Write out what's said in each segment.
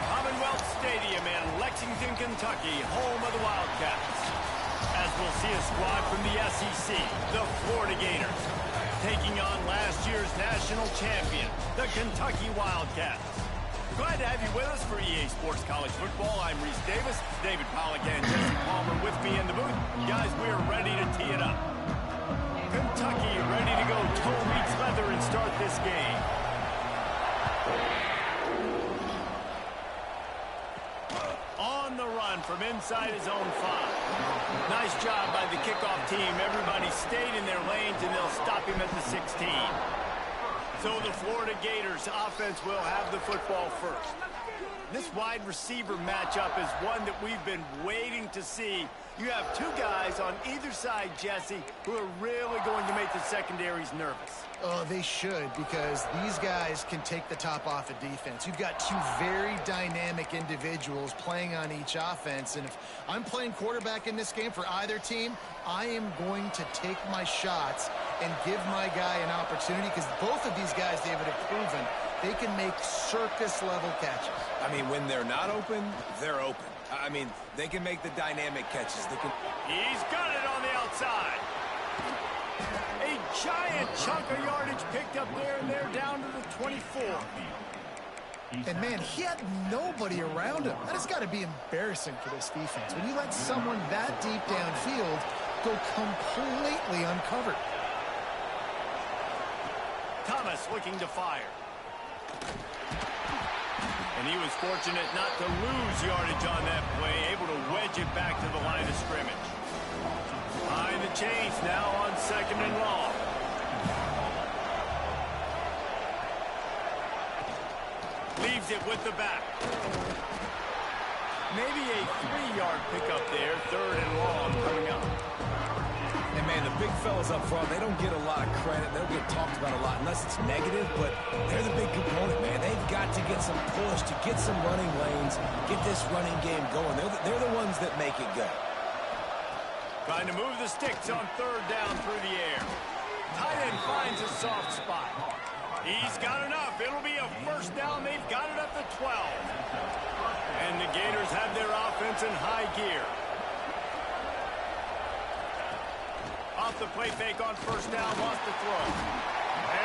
Commonwealth Stadium in Lexington, Kentucky, home of the Wildcats. As we'll see a squad from the SEC, the Florida Gators, taking on last year's national champion, the Kentucky Wildcats. Glad to have you with us for EA Sports College Football. I'm Reese Davis, David Pollack, and Jesse Palmer with me in the booth. Guys, we are ready to tee it up. Kentucky ready to go toe meets leather and start this game. On the run from inside his own 5. Nice job by the kickoff team. Everybody stayed in their lanes, and they'll stop him at the 16. So the Florida Gators offense will have the football first. This wide receiver matchup is one that we've been waiting to see. You have two guys on either side, Jesse, who are really going to make the secondaries nervous. Oh, they should, because these guys can take the top off of defense. You've got two very dynamic individuals playing on each offense, and if I'm playing quarterback in this game for either team, I am going to take my shots and give my guy an opportunity, because both of these guys, David, have proven they can make circus-level catches. I mean, when they're not open, they're open. I mean, they can make the dynamic catches. He's got it on the outside. A giant chunk of yardage picked up there, and they're down to the 24. And, man, he had nobody around him. That has got to be embarrassing for this defense. When you let someone that deep downfield go completely uncovered. Thomas looking to fire. And he was fortunate not to lose yardage on that play, able to wedge it back to the line of scrimmage. Behind the chains now on 2nd and long. Leaves it with the back. Maybe a 3-yard pickup there, 3rd and long coming up. And, man, the big fellas up front, they don't get a lot of credit. They don't get talked about a lot unless it's negative, but they're the big component, man. They've got to get some push, to get some running lanes, get this running game going. They're the ones that make it go. Trying to move the sticks on 3rd down through the air. Tight end finds a soft spot. He's got enough. It'll be a 1st down. They've got it up to 12. And the Gators have their offense in high gear. Off the play fake on 1st down, wants to throw.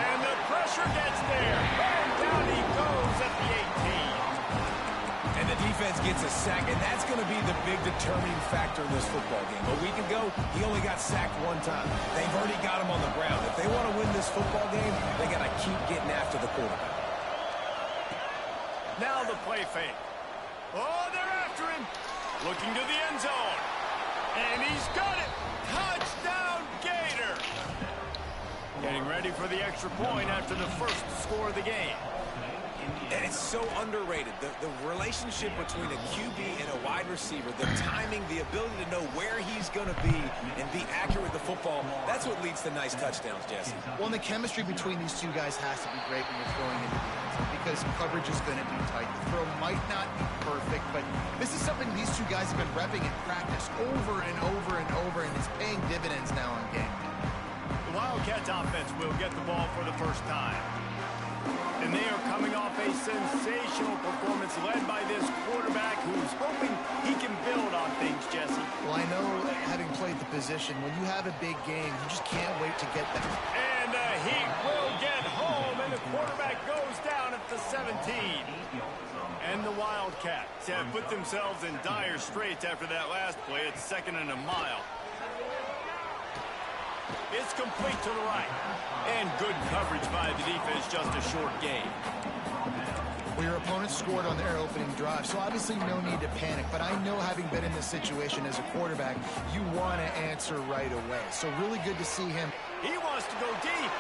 And the pressure gets there. And down he goes at the 18. And the defense gets a sack, and that's going to be the big determining factor in this football game. A week ago, he only got sacked 1 time. They've already got him on the ground. If they want to win this football game, they got to keep getting after the quarterback. Now the play fake. Oh, they're after him. Looking to the end zone. And he's got it. Touchdown, Gator. Getting ready for the extra point after the first score of the game. And it's so underrated. The relationship between a QB and a wide receiver, the timing, the ability to know where he's going to be and be accurate with the football, that's what leads to nice touchdowns, Jesse. Well, and the chemistry between these two guys has to be great when you're throwing into the end zone, because coverage is going to be tight. The throw might not be perfect, but this is something these two guys have been repping in practice over and over and over, and it's paying dividends now on game day. The Wildcats offense will get the ball for the first time. And they are coming off a sensational performance led by this quarterback who's hoping he can build on things, Jesse. Well, I know, having played the position, when you have a big game, you just can't wait to get there. And he will get home, and the quarterback goes down at the 17. And the Wildcats have put themselves in dire straits after that last play. It's 2nd and a mile. It's complete to the right. And good coverage by the defense, just a short gain. Well, your opponent scored on their opening drive, so obviously no need to panic. But I know, having been in this situation as a quarterback, you want to answer right away. So really good to see him. He wants to go deep.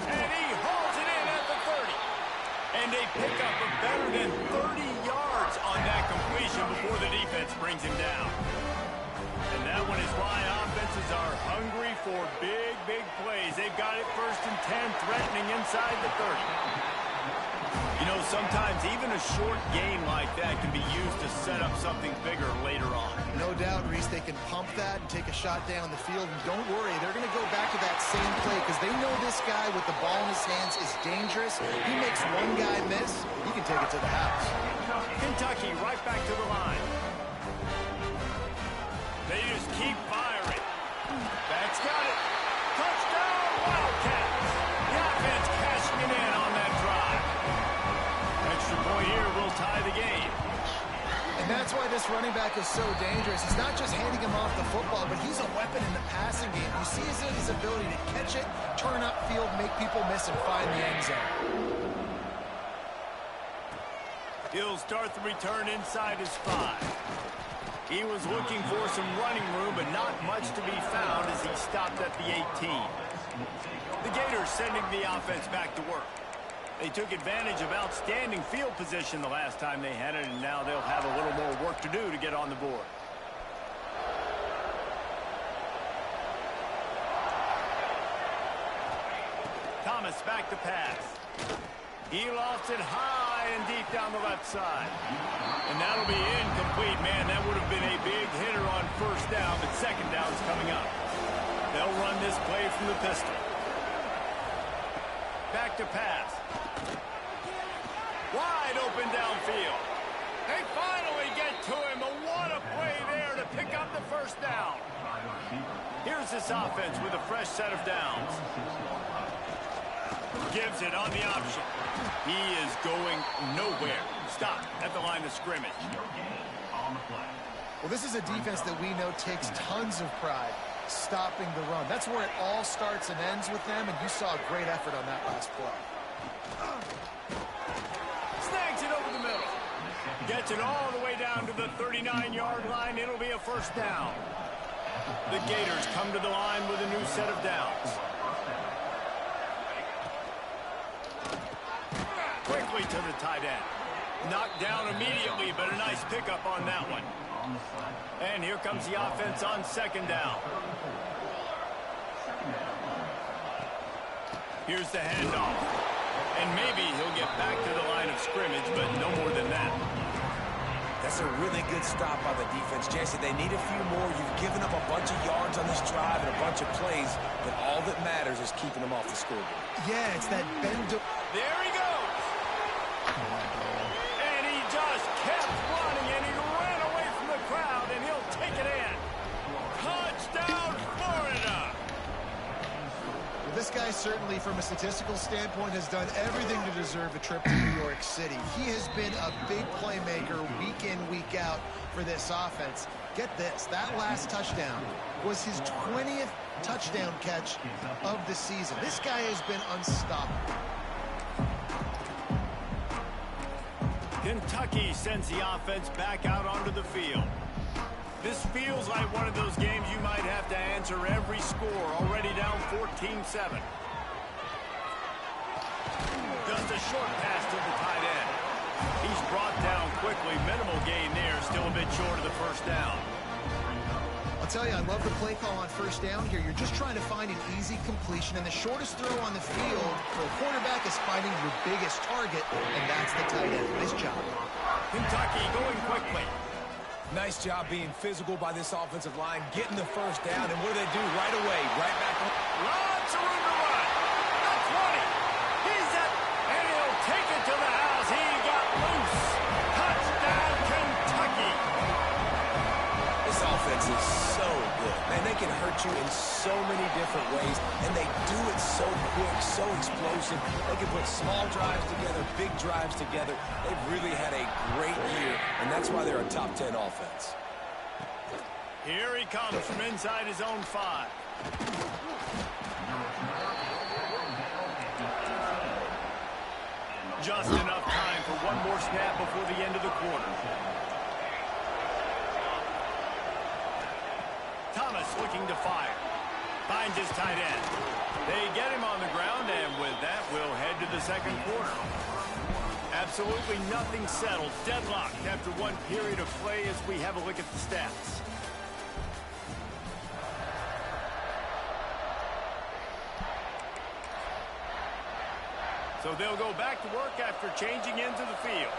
And he hauls it in at the 30. And they pick up a better than 30 yards on that completion before the defense brings him down. And that one is why offenses are hungry for big, big plays. They've got it 1st and 10, threatening inside the 30. You know, sometimes even a short game like that can be used to set up something bigger later on. No doubt, Reese, they can pump that and take a shot down the field. And don't worry, they're going to go back to that same play because they know this guy with the ball in his hands is dangerous. He makes one guy miss, he can take it to the house. Kentucky right back to the line. They just keep firing. That's got it. Touchdown, Wildcats. The offense cashing it in on that drive. Extra point here will tie the game. And that's why this running back is so dangerous. He's not just handing him off the football, but he's a weapon in the passing game. You see his ability to catch it, turn upfield, make people miss, and find the end zone. He'll start the return inside his 5. He was looking for some running room, but not much to be found as he stopped at the 18. The Gators sending the offense back to work. They took advantage of outstanding field position the last time they had it, and now they'll have a little more work to do to get on the board. Thomas back to pass. He lofts it high and deep down the left side. And that'll be incomplete. Man, that would have been a big hitter on first down, but second down's coming up. They'll run this play from the pistol. Back to pass. Wide open downfield. They finally get to him, but what a play there to pick up the first down. Here's this offense with a fresh set of downs. Gives it on the option. He is going nowhere. Stop at the line of scrimmage. Well, this is a defense that we know takes tons of pride stopping the run. That's where it all starts and ends with them, and you saw a great effort on that last play. Snags it over the middle. Gets it all the way down to the 39-yard line. It'll be a first down. The Gators come to the line with a new set of downs. Quickly to the tight end. Knocked down immediately, but a nice pickup on that one. And here comes the offense on second down. Here's the handoff. And maybe he'll get back to the line of scrimmage, but no more than that. That's a really good stop by the defense. Jason, they need a few more. You've given up a bunch of yards on this drive and a bunch of plays, but all that matters is keeping them off the scoreboard. Yeah, it's that bend. There he goes. And he just kept running, and he ran away from the crowd, and he'll take it in. Touchdown, Florida. This guy certainly, from a statistical standpoint, has done everything to deserve a trip to New York City. He has been a big playmaker week in, week out for this offense. Get this, that last touchdown was his 20th touchdown catch of the season. This guy has been unstoppable. Kentucky sends the offense back out onto the field. This feels like one of those games you might have to answer every score, already down 14-7. Just a short pass to the tight end. He's brought down quickly. Minimal gain there, still a bit short of the first down. I'll tell you, I love the play call on first down here. You're just trying to find an easy completion, and the shortest throw on the field for a quarterback is finding your biggest target, and that's the tight end. Nice job. Kentucky going quickly. Nice job being physical by this offensive line, getting the first down, and what do they do right away? Right back on. Lots of room to run. The 20. He's up, and he'll take it to the house. He got loose. Touchdown, Kentucky. This offense is so good. Man, they can hurt you in so many different ways, and they do it so quick, so explosive. They can put small drives together, big drives together. They've really had a great year, and that's why they're a top 10 offense. Here he comes from inside his own 5. Just enough time for one more snap before the end of the quarter. Thomas looking to fire. Finds his tight end. They get him on the ground, and with that, we'll head to the second quarter. Absolutely nothing settled. Deadlocked after one period of play as we have a look at the stats. So they'll go back to work after changing into the field.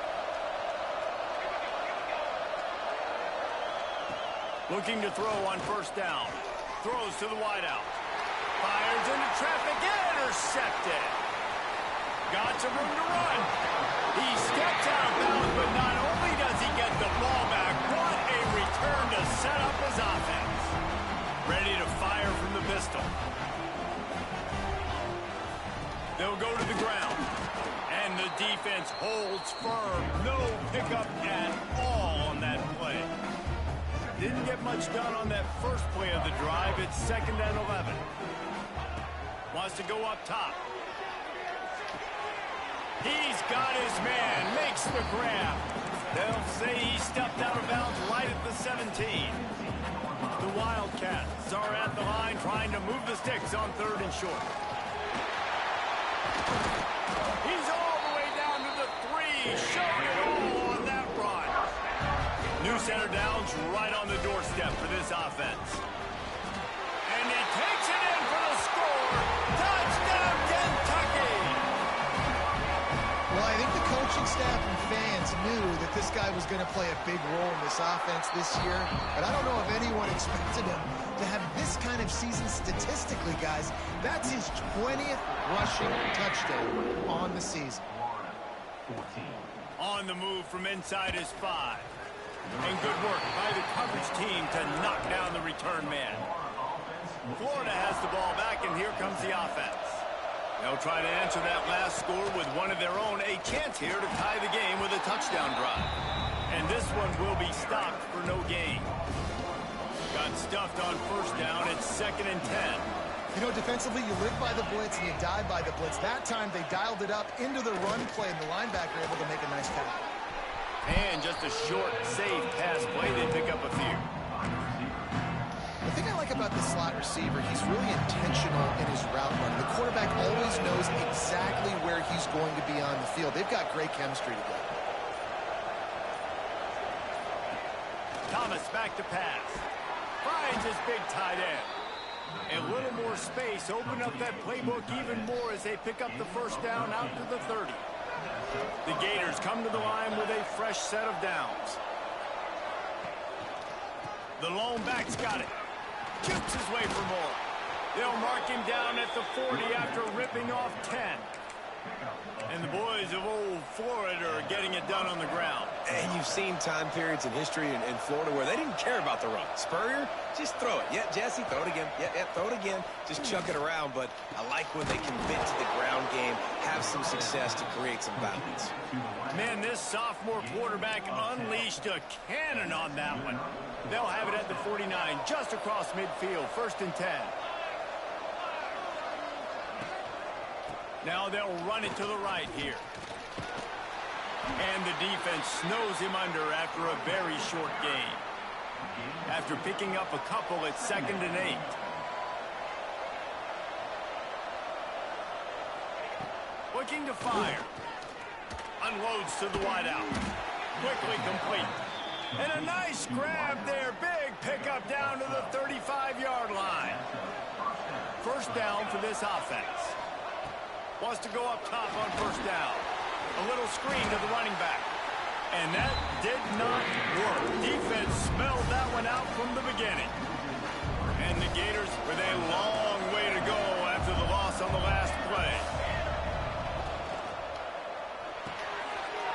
Looking to throw on first down. Throws to the wideout. Fires into traffic. Intercepted. Got some room to run. He steps out of bounds, but not only does he get the ball back, what a return to set up his offense. Ready to fire from the pistol. They'll go to the ground. And the defense holds firm. No pickup at all on that play. Didn't get much done on that first play of the drive. It's 2nd and 11. Wants to go up top. He's got his man. Makes the grab. They'll say he stepped out of bounds right at the 17. The Wildcats are at the line trying to move the sticks on 3rd and short. He's all the way down to the 3. Showing it all on that run. New center downs right on the doorstep for this offense. And he takes it in for the score. Touchdown, Kentucky! Well, I think the coaching staff and fans knew that this guy was going to play a big role in this offense this year, but I don't know if anyone expected him to have this kind of season statistically, guys. That's his 20th rushing touchdown on the season. On the move from inside his 5. And good work by the coverage team to knock down the return man. Florida has the ball back, and here comes the offense. They'll try to answer that last score with one of their own. A chance here to tie the game with a touchdown drive. And this one will be stopped for no gain. Got stuffed on first down. It's 2nd and 10. You know, defensively, you live by the blitz and you die by the blitz. That time, they dialed it up into the run play, and the linebacker able to make a nice tackle. And just a short, safe pass play. They pick up a few. The thing I like about the slot receiver, he's really intentional in his route running. The quarterback always knows exactly where he's going to be on the field. They've got great chemistry together. Thomas back to pass. Finds his big tight end. A little more space. Open up that playbook even more as they pick up the first down out to the 30. The Gators come to the line with a fresh set of downs. The lone back's got it. Jukes his way for more. They'll mark him down at the 40 after ripping off 10. And the boys of old Florida are getting it done on the ground. And you've seen time periods in history in Florida where they didn't care about the run. Spurrier, just throw it. Yeah, Jesse, throw it again. Yeah, throw it again. Just chuck it around. But I like when they commit to the ground game, have some success to create some balance. Man, this sophomore quarterback unleashed a cannon on that one. They'll have it at the 49, just across midfield, 1st and 10. Now they'll run it to the right here. And the defense snows him under after a very short gain. After picking up a couple, it's 2nd and 8. Looking to fire. Unloads to the wideout. Quickly complete. And a nice grab there. Big pickup down to the 35-yard line. First down for this offense. Wants to go up top on first down. A little screen to the running back. And that did not work. Defense smelled that one out from the beginning. And the Gators with a long way to go after the loss on the last play.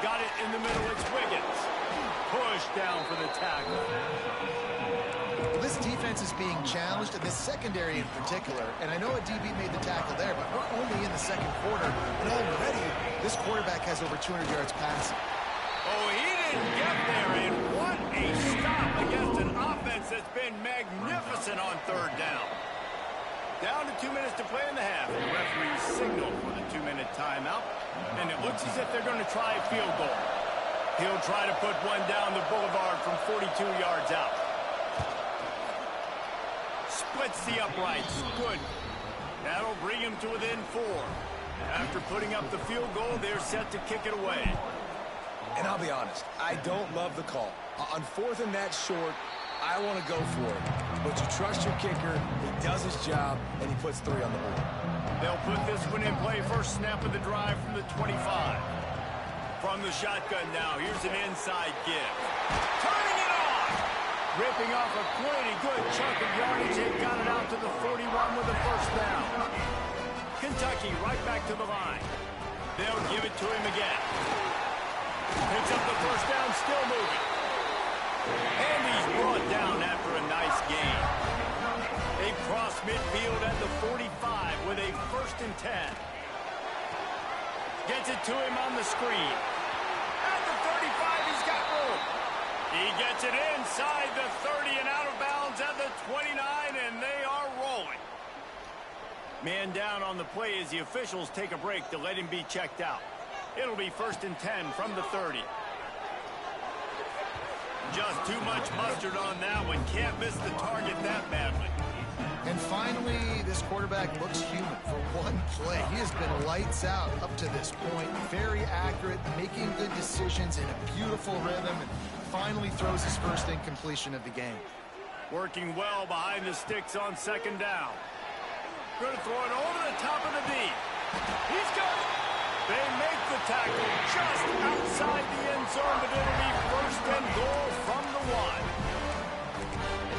Got it in the middle. It's Wiggins. Push down for the tackle. This defense is being challenged, and this secondary in particular. And I know a DB made the tackle there, but we're only in the 2nd quarter. And already, this quarterback has over 200 yards passing. Oh, he didn't get there, and what a stop against an offense that's been magnificent on 3rd down. Down to 2 minutes to play in the half. The referee signaled for the 2-minute timeout, and it looks as if they're going to try a field goal. He'll try to put one down the boulevard from 42 yards out. Splits the uprights. Good. That'll bring him to within 4. After putting up the field goal, they're set to kick it away. And I'll be honest, I don't love the call. On 4th and that short, I want to go for it. But you trust your kicker. does his job, and he puts 3 on the board. They'll put this one in play. First snap of the drive from the 25. From the shotgun now, here's an inside give. Turning it on! Ripping off a pretty good chunk of yardage. They've got it out to the 41 with a first down. Kentucky right back to the line. They'll give it to him again. Picks up the first down, still moving. And he's brought down after a nice gain. They cross midfield at the 45 with a 1st and 10. Gets it to him on the screen. At the 35, he's got room. He gets it inside the 30 and out of bounds at the 29, and they are rolling. Man down on the play as the officials take a break to let him be checked out. It'll be 1st and 10 from the 30. Just too much mustard on that one. Can't miss the target that badly. And finally, this quarterback looks human for one play. He has been lights out up to this point. Very accurate, making good decisions in a beautiful rhythm, and finally throws his first incompletion of the game. Working well behind the sticks on 2nd down. Going to throw it over the top of the D. He's got it. They make the tackle just outside the end zone, but it'll be 1st and goal from the 1.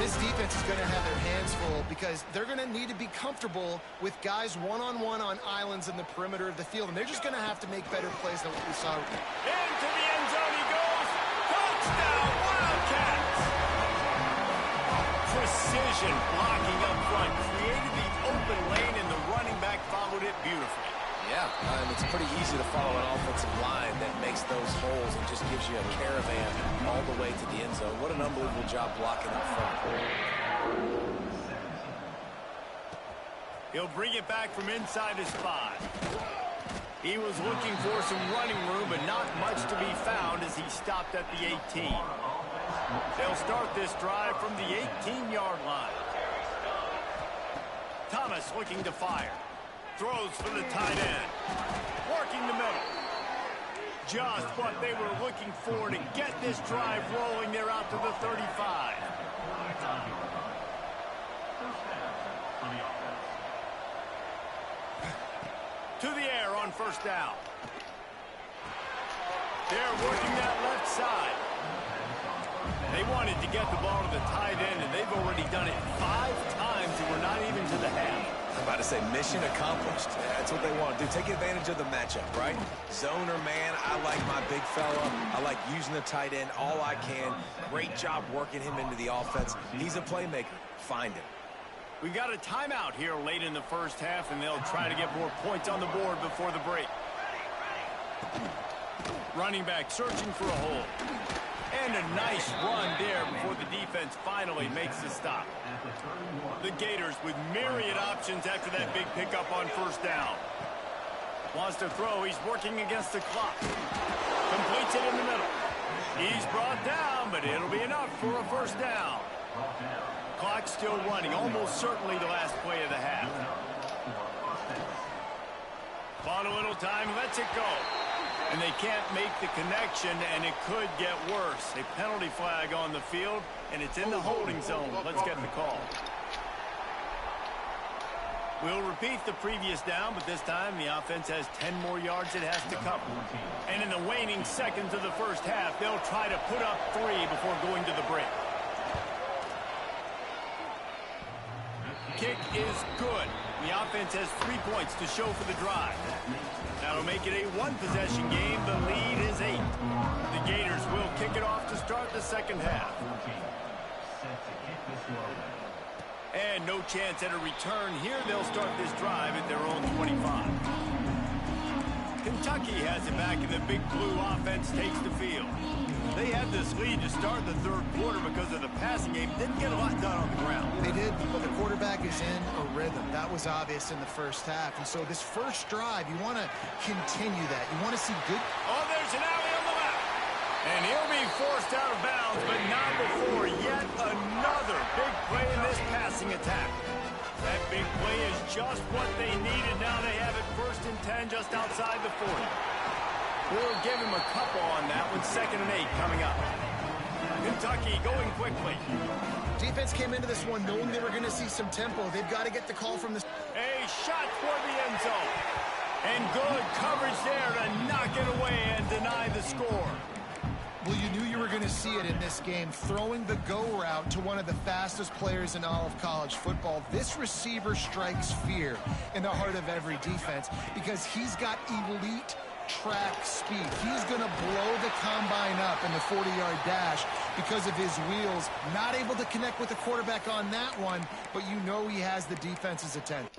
This defense is going to have their hands full because they're going to need to be comfortable with guys one-on-one on islands in the perimeter of the field, and they're just going to have to make better plays than what we saw. Into the end zone he goes. Touchdown, Wildcats! Precision blocking up front created the open lane, and the running back followed it beautifully. Yeah, and it's pretty easy to follow an offensive line that makes those holes and just gives you a caravan all the way to the end zone. What an unbelievable job blocking up front. He'll bring it back from inside his 5. He was looking for some running room, but not much to be found as he stopped at the 18. They'll start this drive from the 18-yard line. Thomas looking to fire. Throws for the tight end. Working the middle. Just what they were looking for to get this drive rolling. They're out to the 35. To the air on 1st down. They're working that left side. They wanted to get the ball to the tight end, and they've already done it 5 times, and we're not even to the half. I'm about to say mission accomplished. That's what they want to do. Take advantage of the matchup, right? Zone or man, I like my big fella. I like using the tight end all I can. Great job working him into the offense. He's a playmaker. Find him. We've got a timeout here late in the 1st half, and they'll try to get more points on the board before the break. Running back searching for a hole. And a nice run there before the defense finally makes the stop. The Gators with myriad options after that big pickup on 1st down. Wants to throw. He's working against the clock. Completes it in the middle. He's brought down, but it'll be enough for a 1st down. Clock still running. Almost certainly the last play of the half. Bought a little time. Lets it go. And they can't make the connection, and it could get worse. A penalty flag on the field, and it's in the holding zone. Let's get the call. We'll repeat the previous down, but this time the offense has 10 more yards it has to cover. And in the waning seconds of the 1st half, they'll try to put up 3 before going to the break. Kick is good. The offense has 3 points to show for the drive. That'll make it a 1-possession game. The lead is 8. The Gators will kick it off to start the 2nd half. And no chance at a return here. They'll start this drive at their own 25. Kentucky has it back, and the Big Blue offense takes the field. They had this lead to start the 3rd quarter because of the passing game. Didn't get a lot done on the ground. They did, but the quarterback is in a rhythm. That was obvious in the 1st half. And so this 1st drive, you want to continue that. You want to see good... Oh, there's an alley on the left. And he'll be forced out of bounds, but not before yet another big play in this passing attack. That big play is just what they needed. Now they have it 1st and 10 just outside the 40. We'll give him a couple on that one. 2nd and 8 coming up. Kentucky going quickly. Defense came into this one knowing they were going to see some tempo. They've got to get the call from the... A shot toward the end zone. And good coverage there to knock it away and deny the score. Well, you knew you were going to see it in this game. Throwing the go route to one of the fastest players in all of college football. This receiver strikes fear in the heart of every defense because he's got elite track speed. He's going to blow the combine up in the 40-yard dash because of his wheels. Not able to connect with the quarterback on that one, but you know he has the defense's attention.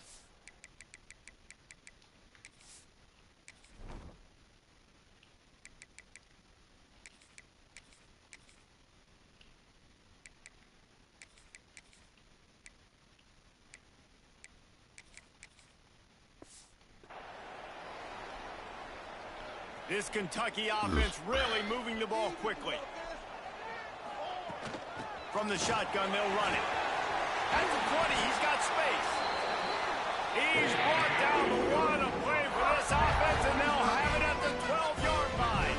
This Kentucky offense really moving the ball quickly. From the shotgun, they'll run it. At the 20, he's got space. He's brought down the one to play for this offense, and they'll have it at the 12-yard line.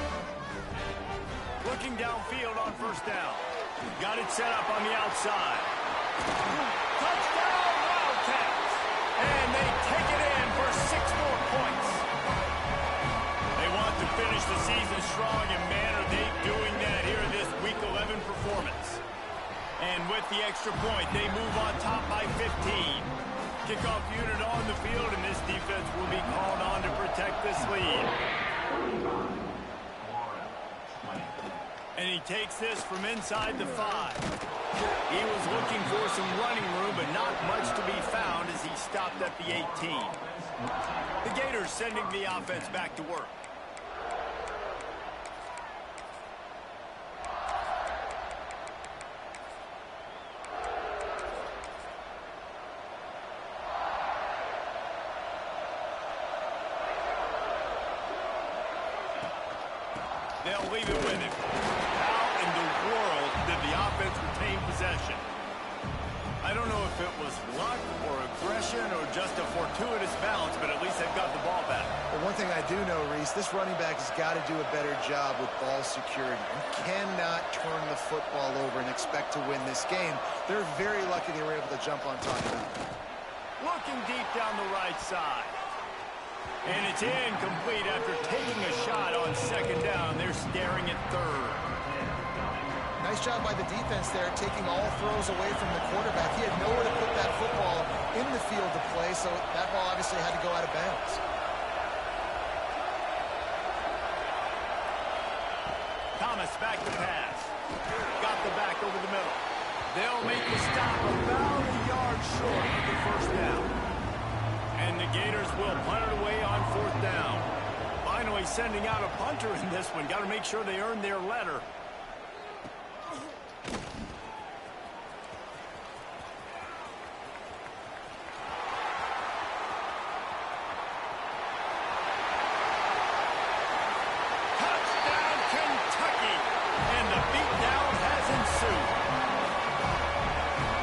Looking downfield on first down. Got it set up on the outside. Touchdown, Wildcats! And they take it in for 6 more points. To finish the season strong, and man, are they doing that here in this Week 11 performance. And with the extra point, they move on top by 15. Kickoff unit on the field, and this defense will be called on to protect this lead. And he takes this from inside the 5. He was looking for some running room, but not much to be found as he stopped at the 18. The Gators sending the offense back to work. They'll leave it with him. How in the world did the offense retain possession? I don't know if it was luck or aggression or just a fortuitous bounce, but at least they've got the ball back. Well, one thing I do know, Reese, this running back has got to do a better job with ball security. You cannot turn the football over and expect to win this game. They're very lucky they were able to jump on top of it. Looking deep down the right side. And it's incomplete after taking a shot on second down. They're staring at third. Nice job by the defense there, taking all throws away from the quarterback. He had nowhere to put that football in the field to play, so that ball obviously had to go out of bounds. Thomas back to pass. Got the back over the middle. They'll make the stop about a yard short of the first down. And the Gators will punt it away on fourth down. Finally sending out a punter in this one. Got to make sure they earn their letter. Touchdown, Kentucky! And the beatdown has ensued.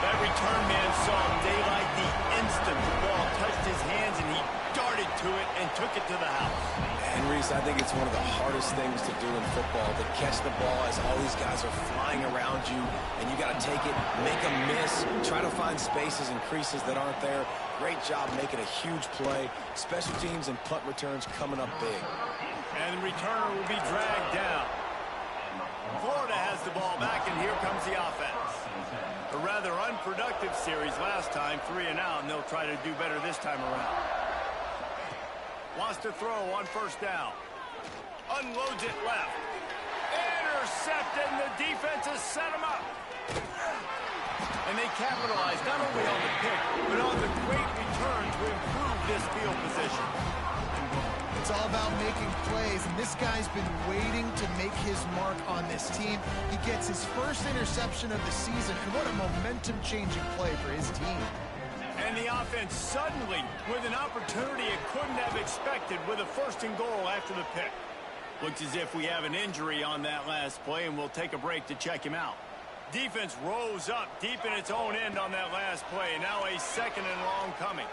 That return man saw daylight the instant the ball touched his hands, and he darted to it and took it to the house. And Reese, I think it's one of the hardest things to do in football, to catch the ball as all these guys are flying around you, and you got to take it, make a miss, try to find spaces and creases that aren't there. Great job making a huge play. Special teams and punt returns coming up big. And the returner will be dragged down. Florida has the ball back, and here comes the offense. A rather unproductive series last time, 3 and out, and they'll try to do better this time around. Wants to throw on first down. Unloads it left. Intercepted, and the defense has set him up. And they capitalize not only on the pick, but on the great return to improve this field position. It's all about making plays, and this guy's been waiting to make his mark on this team. He gets his first interception of the season, and what a momentum-changing play for his team. And the offense suddenly, with an opportunity it couldn't have expected, with a first and goal after the pick. Looks as if we have an injury on that last play, and we'll take a break to check him out. Defense rose up deep in its own end on that last play. Now a second and long coming.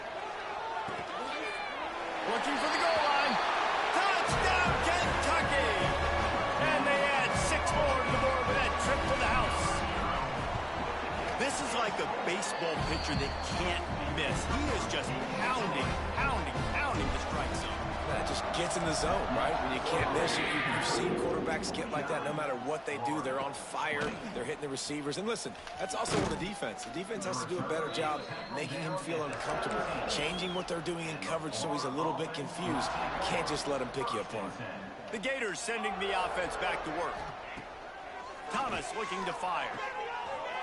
Looking for the goal line. Touchdown, Kentucky! And they add 6 more to the board with that trip to the baseball pitcher that can't miss. He is just pounding the strike zone. That just gets in the zone, right? When you can't miss, you've seen quarterbacks get like that no matter what they do. They're on fire. They're hitting the receivers. And listen, that's also on the defense. The defense has to do a better job making him feel uncomfortable, changing what they're doing in coverage so he's a little bit confused. You can't just let him pick you apart. The Gators sending the offense back to work. Thomas looking to fire.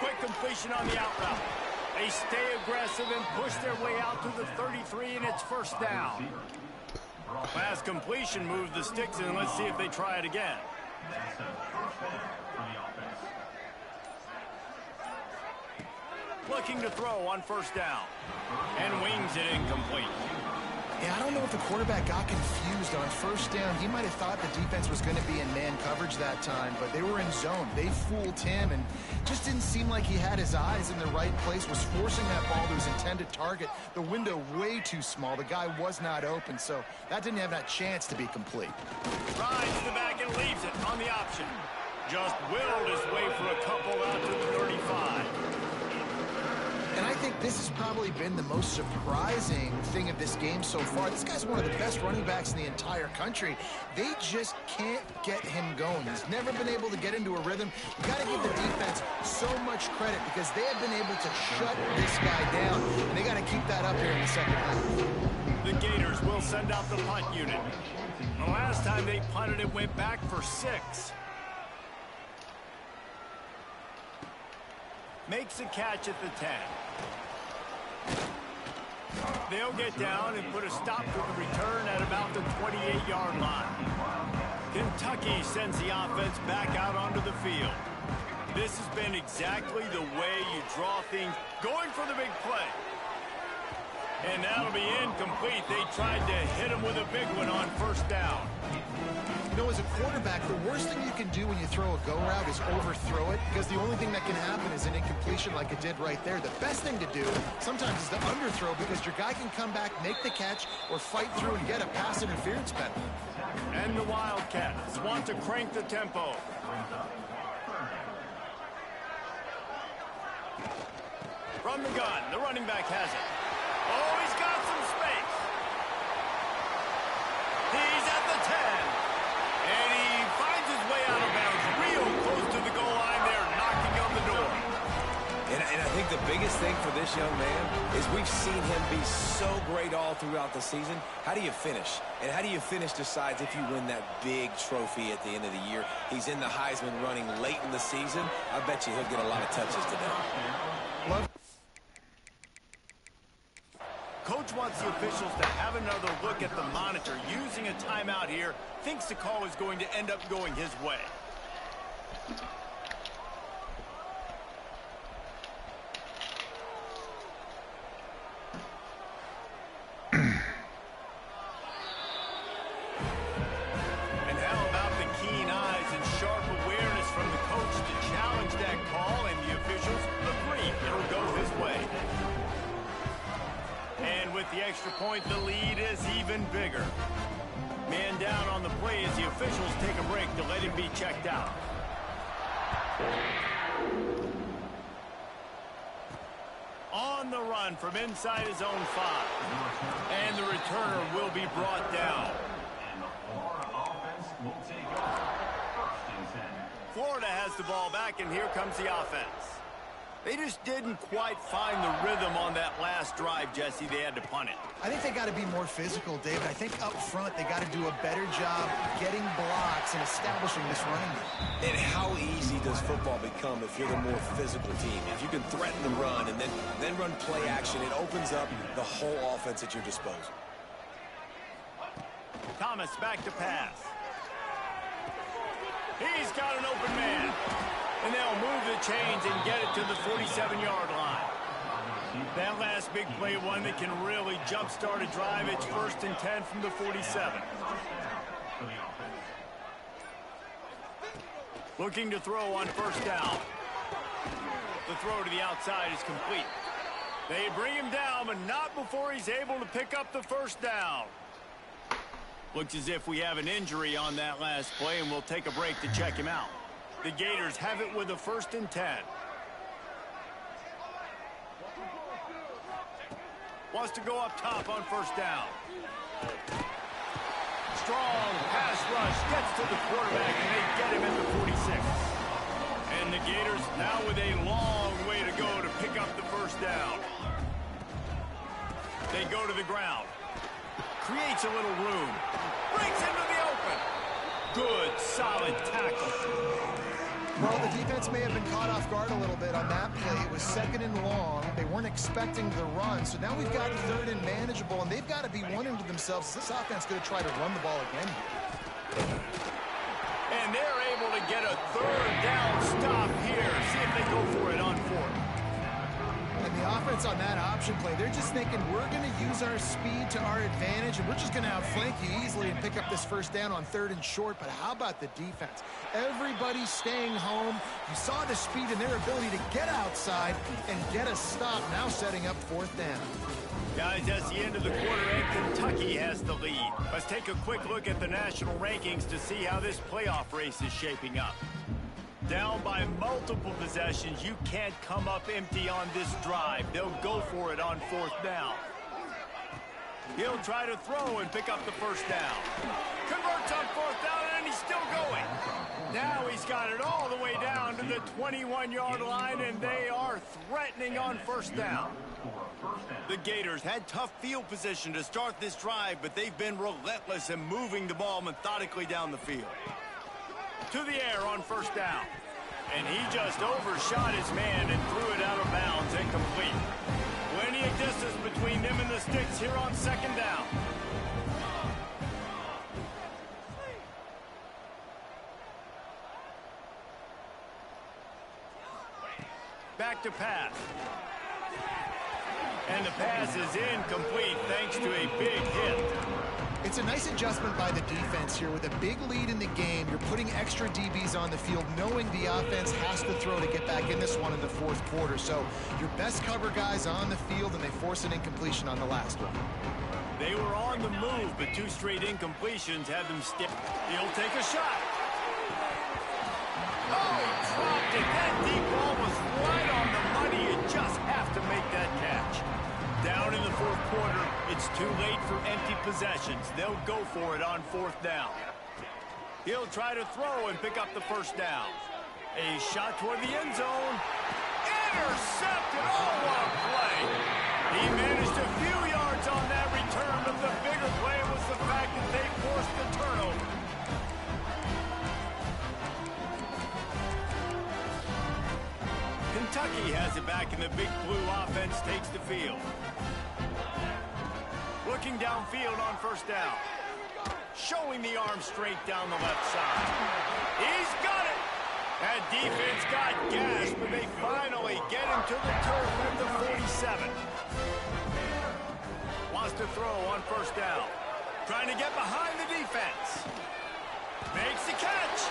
Quick completion on the out route. They stay aggressive and push their way out to the 33, and it's first down. Pass completion moved the sticks, and let's see if they try it again. Looking to throw on first down. And wings it incomplete. Yeah, I don't know if the quarterback got confused on first down. He might have thought the defense was going to be in man coverage that time, but they were in zone. They fooled him and just didn't seem like he had his eyes in the right place, was forcing that ball to his intended target. The window way too small. The guy was not open, so that didn't have that chance to be complete. Rides the back and leaves it on the option. Just willed his way for a couple out to the 35. And I think this has probably been the most surprising thing of this game so far. This guy's one of the best running backs in the entire country. They just can't get him going. He's never been able to get into a rhythm. You got to give the defense so much credit because they have been able to shut this guy down, and they got to keep that up here in the second half. The Gators will send out the punt unit. The last time they punted, it went back for 6. Makes a catch at the 10. They'll get down and put a stop to the return at about the 28-yard line. Kentucky sends the offense back out onto the field. This has been exactly the way you draw things, going for the big play. And that'll be incomplete. They tried to hit him with a big one on first down. You know, as a quarterback, the worst thing you can do when you throw a go route is overthrow it, because the only thing that can happen is an incompletion like it did right there. The best thing to do sometimes is to underthrow, because your guy can come back, make the catch, or fight through and get a pass interference penalty. And the Wildcats want to crank the tempo. From the gun, the running back has it. Oh, he's got some space. He's at the 10. And he finds his way out of bounds real close to the goal line there, knocking on the door. And I think the biggest thing for this young man is we've seen him be so great all throughout the season. How do you finish? And how do you finish decides if you win that big trophy at the end of the year. He's in the Heisman running late in the season. I bet you he'll get a lot of touches today. Coach wants the officials to have another look at the monitor. Using a timeout here, thinks the call is going to end up going his way. And how about the keen eyes and sharp awareness from the coach to challenge that call, and the officials agree it'll go his way. And with the extra point, the lead is even bigger. Man down on the play as the officials take a break to let him be checked out. On the run from inside his own 5. And the returner will be brought down. Florida has the ball back, and here comes the offense. They just didn't quite find the rhythm on that last drive, Jesse. They had to punt it. I think they got to be more physical, David. I think up front they got to do a better job getting blocks and establishing this running game. And how easy does football become if you're the more physical team? If you can threaten the run and then run play action, it opens up the whole offense at your disposal. Thomas back to pass. He's got an open man. And they'll move the chains and get it to the 47-yard line. That last big play, one that can really jump-start a drive. It's 1st and 10 from the 47. Looking to throw on first down. The throw to the outside is complete. They bring him down, but not before he's able to pick up the first down. Looks as if we have an injury on that last play, and we'll take a break to check him out. The Gators have it with a 1st and 10. Wants to go up top on first down. Strong pass rush gets to the quarterback, and they get him at the 46. And the Gators now with a long way to go to pick up the first down. They go to the ground. Creates a little room. Breaks into the open. Good, solid tackle. Well, the defense may have been caught off guard a little bit on that play. It was 2nd and long. They weren't expecting the run. So now we've got 3rd and manageable, and they've got to be wondering to themselves, is this offense going to try to run the ball again here? And they're able to get a 3rd down stop here. See if they go for it on 4th. And the offense on that option play, they're just thinking we're going to use our speed to our advantage, and we're just going to outflank you easily and pick up this first down on 3rd and short. But how about the defense? Everybody's staying home. You saw the speed and their ability to get outside and get a stop, now setting up 4th down. Guys, that's the end of the quarter, and Kentucky has the lead. Let's take a quick look at the national rankings to see how this playoff race is shaping up. Down by multiple possessions, you can't come up empty on this drive. They'll go for it on 4th down. He'll try to throw and pick up the first down. Converts on 4th down, and he's still going. Now he's got it all the way down to the 21-yard line, and they are threatening on first down. The Gators had tough field position to start this drive, but they've been relentless in moving the ball methodically down the field. To the air on first down. And he just overshot his man and threw it out of bounds and complete. Plenty of distance between them and the sticks here on 2nd down. Back to pass. And the pass is incomplete thanks to a big hit. It's a nice adjustment by the defense here. With a big lead in the game, you're putting extra DBs on the field, knowing the offense has to throw to get back in this one in the 4th quarter. So your best cover guys on the field, and they force an incompletion on the last one. They were on the move, but 2 straight incompletions had them stick. He'll take a shot. Oh, he dropped it. That deep ball was right on the money. You just have to make that catch. Down in the 4th quarter, it's too late for empty possessions. They'll go for it on 4th down. He'll try to throw and pick up the first down. A shot toward the end zone. Intercepted. Oh, what a play. He managed a few yards on that return, but the bigger play was the fact that they forced the turnover. Kentucky has it back, and the Big Blue offense takes the field. Looking downfield on first down. Showing the arm strength down the left side. He's got it. That defense got gashed, but they finally get him to the turf at the 47. Wants to throw on first down. Trying to get behind the defense. Makes the catch.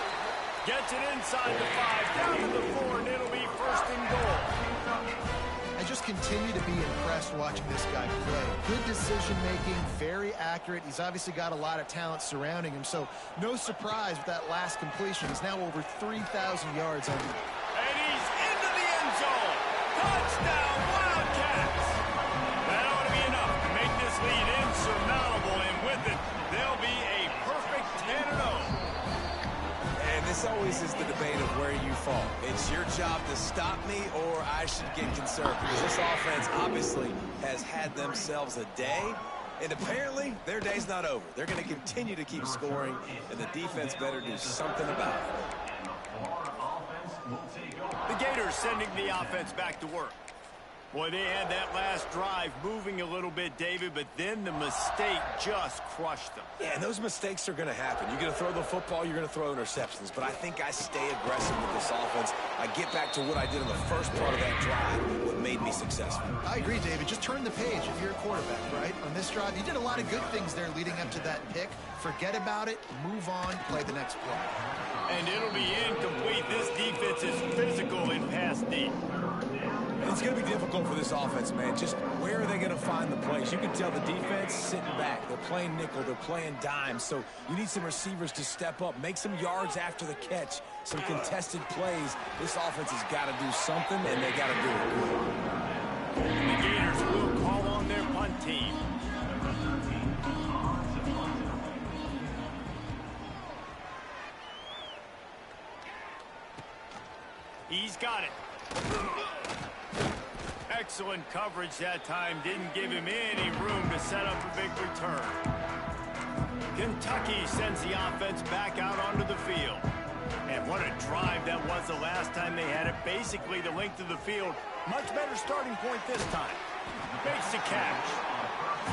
Gets it inside the 5, down to the 4, and it'll be 1st and goal. I just continue to be impressed watching this guy play. Good decision-making, very accurate. He's obviously got a lot of talent surrounding him, so no surprise with that last completion. He's now over 3,000 yards on it. And he's into the end zone. Touchdown, Wildcats. That ought to be enough to make this lead insurmountable, and with it, there'll be a perfect 10-0. This always is the debate of where you fall. It's your job to stop me, or I should get concerned, because this offense obviously has had themselves a day, and apparently their day's not over. They're going to continue to keep scoring, and the defense better do something about it. The Gators sending the offense back to work. Boy, they had that last drive moving a little bit, David, but then the mistake just crushed them. Yeah, and those mistakes are going to happen. You're going to throw the football, you're going to throw interceptions, but I think I stay aggressive with this offense. I get back to what I did in the first part of that drive, what made me successful. I agree, David. Just turn the page if you're a quarterback, right? On this drive, you did a lot of good things there leading up to that pick. Forget about it, move on, play the next play. And it'll be incomplete. This defense is physical in pass deep. It's going to be difficult for this offense, man. Just where are they going to find the plays? You can tell the defense sitting back. They're playing nickel. They're playing dime. So you need some receivers to step up, make some yards after the catch, some contested plays. This offense has got to do something, and they got to do it good. The Gators will call on their punt team. He's got it. Excellent coverage that time. Didn't give him any room to set up a big return. Kentucky sends the offense back out onto the field. And what a drive that was the last time they had it. Basically the length of the field. Much better starting point this time. Makes the catch.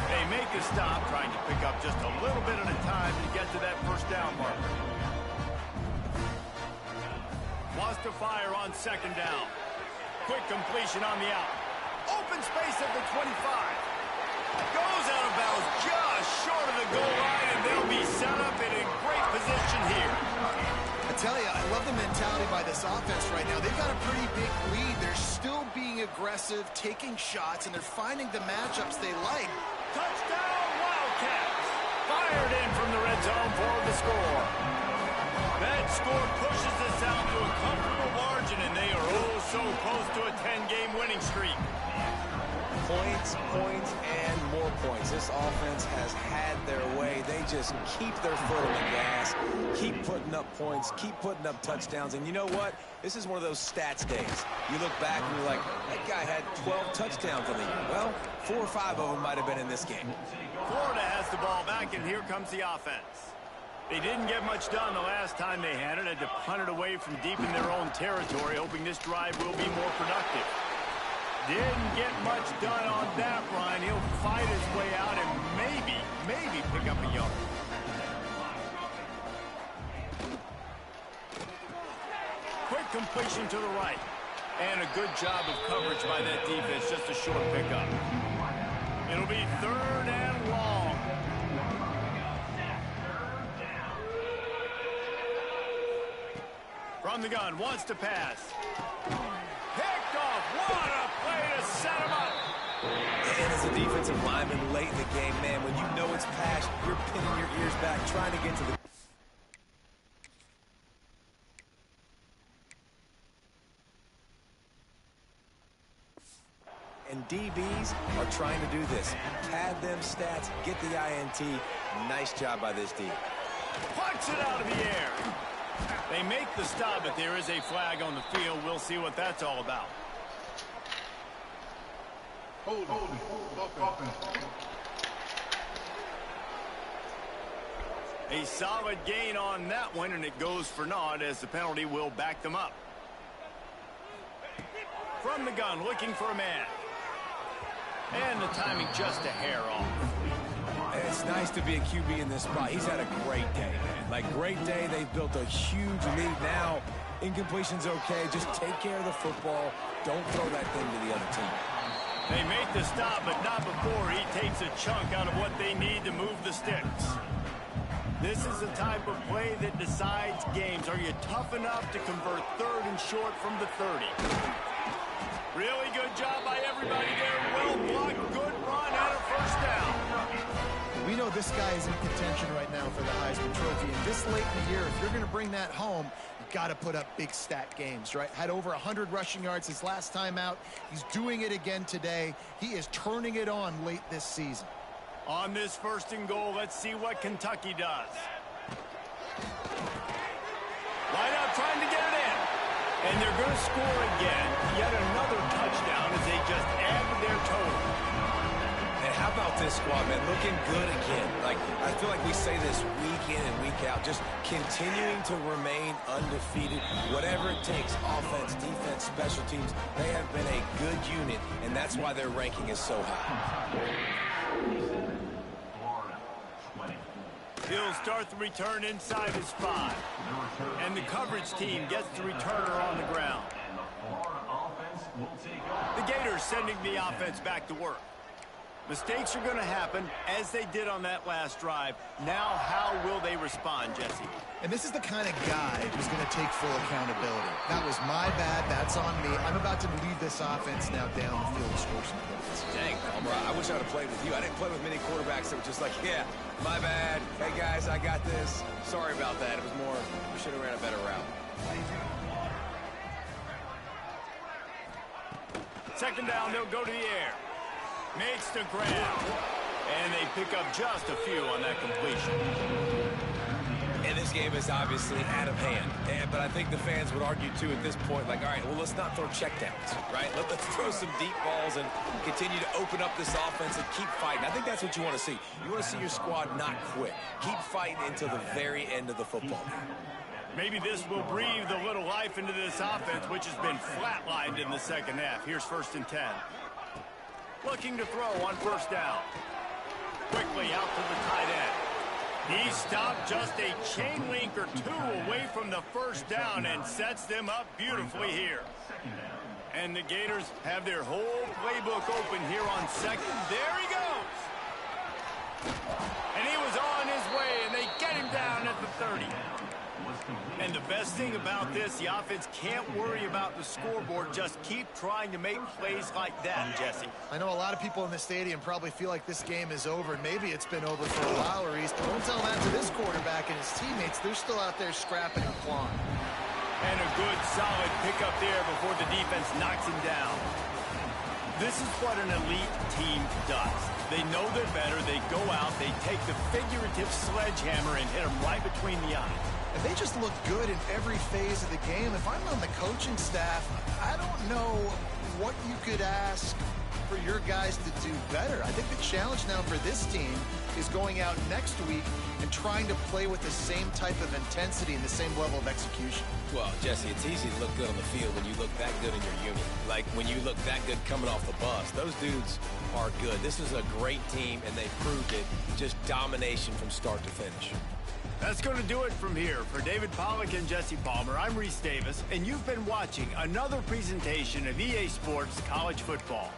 They make the stop, trying to pick up just a little bit at a time to get to that first down marker. Wants to fire on second down. Quick completion on the out. Open space at the 25. Goes out of bounds just short of the goal line, and they'll be set up in a great position here. I tell you, I love the mentality by this offense right now. They've got a pretty big lead. They're still being aggressive, taking shots, and they're finding the matchups they like. Touchdown, Wildcats! Fired in from the red zone for the score. That score pushes us out to a comfortable margin, and they are oh so close to a 10-game winning streak. Points, points, and more points. This offense has had their way. They just keep their foot on the gas, keep putting up points, keep putting up touchdowns. And you know what? This is one of those stats days. You look back and you're like, that guy had 12 touchdowns in the year. Well, 4 or 5 of them might have been in this game. Florida has the ball back, and here comes the offense. They didn't get much done the last time they had it. Had to punt it away from deep in their own territory, hoping this drive will be more productive. Didn't get much done on that run. He'll fight his way out and maybe pick up a yard. Quick completion to the right. And a good job of coverage by that defense. Just a short pickup. It'll be 3rd and long. From the gun, wants to pass. Picked off. What a play to set him up. And as a defensive lineman late in the game, man, when you know it's pass, you're pinning your ears back, trying to get to the... And DBs are trying to do this. Pad them stats, get the INT. Nice job by this D. Punch it out of the air. They make the stop, but there is a flag on the field. We'll see what that's all about. A solid gain on that one, and it goes for naught as the penalty will back them up. From the gun, looking for a man. And the timing just a hair off. It's nice to be a QB in this spot. He's had a great day, man. Like, great day. They've built a huge lead now. Incompletion's okay. Just take care of the football. Don't throw that thing to the other team. They make the stop, but not before he takes a chunk out of what they need to move the sticks. This is the type of play that decides games. Are you tough enough to convert 3rd and short from the 30? Really good job by everybody there. Well blocked, good run, and a first down. We know this guy is in contention right now for the Heisman Trophy. And this late in the year, if you're going to bring that home, you've got to put up big stat games, right? Had over 100 rushing yards his last time out. He's doing it again today. He is turning it on late this season. On this 1st and goal, let's see what Kentucky does. Wide out, trying to get it in. And they're going to score again. Yet another touchdown as they just add to their total. And how about this squad, man? Looking good again. Like, I feel like we say this week in and week out, just continuing to remain undefeated. Whatever it takes, offense, defense, special teams, they have been a good unit, and that's why their ranking is so high. He'll start the return inside his 5. And the coverage team gets the returner on the ground. The Gators sending the offense back to work. Mistakes are going to happen, as they did on that last drive. Now, how will they respond, Jesse? And this is the kind of guy who's going to take full accountability. That was my bad. That's on me. I'm about to lead this offense now down the field and score some points. Dang, Palmer, I wish I would have played with you. I didn't play with many quarterbacks that were just like, yeah, my bad. Hey, guys, I got this. Sorry about that. It was more, we should have ran a better route. Second down, they'll go to the air. Makes the grab. And they pick up just a few on that completion. And this game is obviously out of hand. But I think the fans would argue, too, at this point, like, all right, well, let's not throw checkdowns, right? Let's throw some deep balls and continue to open up this offense and keep fighting. I think that's what you want to see. You want to see your squad not quit. Keep fighting until the very end of the football game. Maybe this will breathe a little life into this offense, which has been flatlined in the second half. Here's 1st and 10. Looking to throw on 1st down. Quickly out to the tight end. He stopped just a chain link or two away from the 1st down and sets them up beautifully here. And the Gators have their whole playbook open here on 2nd. There he goes. And he was on his way, and they get him down at the 30. And the best thing about this, the offense can't worry about the scoreboard. Just keep trying to make plays like that, Jesse. I know a lot of people in the stadium probably feel like this game is over. Maybe it's been over for a while, Reese, but don't tell that to this quarterback and his teammates. They're still out there scrapping and clawing. And a good, solid pickup there before the defense knocks him down. This is what an elite team does. They know they're better. They go out, they take the figurative sledgehammer and hit them right between the eyes. And they just look good in every phase of the game. If I'm on the coaching staff, I don't know what you could ask for your guys to do better. I think the challenge now for this team is going out next week and trying to play with the same type of intensity and the same level of execution. Well, Jesse, it's easy to look good on the field when you look that good in your unit. Like when you look that good coming off the bus. Those dudes are good. This is a great team, and they proved it. Just domination from start to finish. That's going to do it from here. For David Pollack and Jesse Palmer, I'm Reese Davis, and you've been watching another presentation of EA Sports College Football.